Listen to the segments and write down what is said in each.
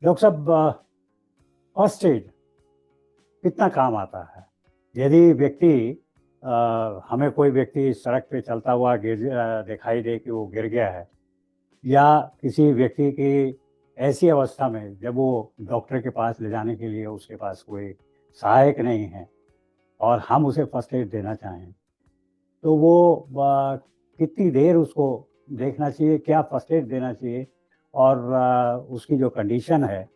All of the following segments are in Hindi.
डॉक्टर साहब, फर्स्ट एड कितना काम आता है? यदि व्यक्ति हमें कोई व्यक्ति सड़क पे चलता हुआ दिखाई दे कि वो गिर गया है, या किसी व्यक्ति की ऐसी अवस्था में जब वो डॉक्टर के पास ले जाने के लिए उसके पास कोई सहायक नहीं है और हम उसे फर्स्ट एड देना चाहें, तो वो कितनी देर उसको देखना चाहिए, क्या फर्स्ट एड देना चाहिए, और उसकी जो कंडीशन है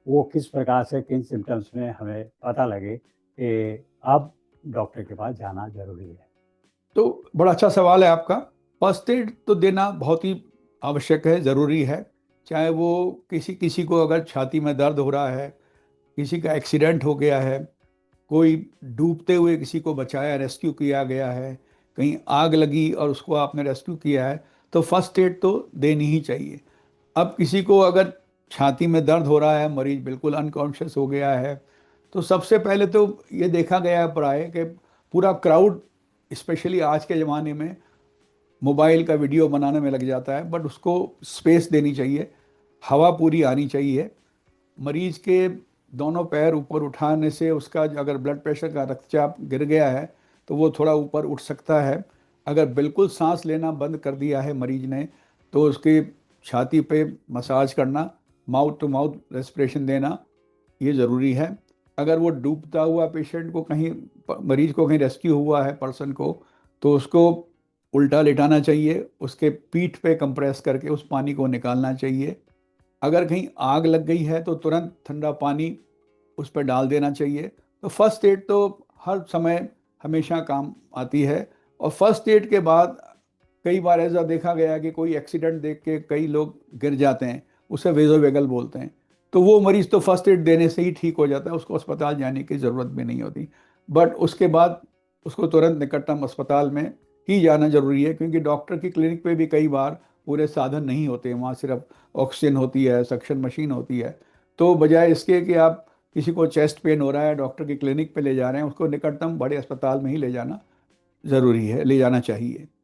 वो किस प्रकार से, किन सिम्टम्स में हमें पता लगे कि अब डॉक्टर के पास जाना जरूरी है? तो बड़ा अच्छा सवाल है आपका। फर्स्ट एड तो देना बहुत ही आवश्यक है, ज़रूरी है। चाहे वो किसी किसी को अगर छाती में दर्द हो रहा है, किसी का एक्सीडेंट हो गया है, कोई डूबते हुए किसी को बचाया, रेस्क्यू किया गया है, कहीं आग लगी और उसको आपने रेस्क्यू किया है, तो फर्स्ट एड तो देनी ही चाहिए। अब किसी को अगर छाती में दर्द हो रहा है, मरीज बिल्कुल अनकॉन्शियस हो गया है, तो सबसे पहले तो ये देखा गया है प्राय कि पूरा क्राउड, स्पेशली आज के ज़माने में, मोबाइल का वीडियो बनाने में लग जाता है, बट उसको स्पेस देनी चाहिए, हवा पूरी आनी चाहिए। मरीज के दोनों पैर ऊपर उठाने से उसका अगर ब्लड प्रेशर का रक्तचाप गिर गया है तो वो थोड़ा ऊपर उठ सकता है। अगर बिल्कुल सांस लेना बंद कर दिया है मरीज ने, तो उसकी छाती पे मसाज करना, माउथ टू माउथ रेस्पिरेशन देना, ये ज़रूरी है। अगर वो डूबता हुआ पेशेंट को कहीं, मरीज को कहीं रेस्क्यू हुआ है पर्सन को, तो उसको उल्टा लेटाना चाहिए, उसके पीठ पे कंप्रेस करके उस पानी को निकालना चाहिए। अगर कहीं आग लग गई है तो तुरंत ठंडा पानी उस पर डाल देना चाहिए। तो फर्स्ट एड तो हर समय हमेशा काम आती है। और फर्स्ट एड के बाद कई बार ऐसा देखा गया कि कोई एक्सीडेंट देख के कई लोग गिर जाते हैं, उसे वेगल बोलते हैं, तो वो मरीज तो फर्स्ट एड देने से ही ठीक हो जाता है, उसको अस्पताल जाने की ज़रूरत भी नहीं होती। बट उसके बाद उसको तुरंत निकटतम अस्पताल में ही जाना जरूरी है, क्योंकि डॉक्टर की क्लिनिक पे भी कई बार पूरे साधन नहीं होते, वहाँ सिर्फ ऑक्सीजन होती है, सक्शन मशीन होती है। तो बजाय इसके कि आप किसी को चेस्ट पेन हो रहा है डॉक्टर की क्लिनिक पे ले जा रहे हैं, उसको निकटतम बड़े अस्पताल में ही ले जाना ज़रूरी है, ले जाना चाहिए।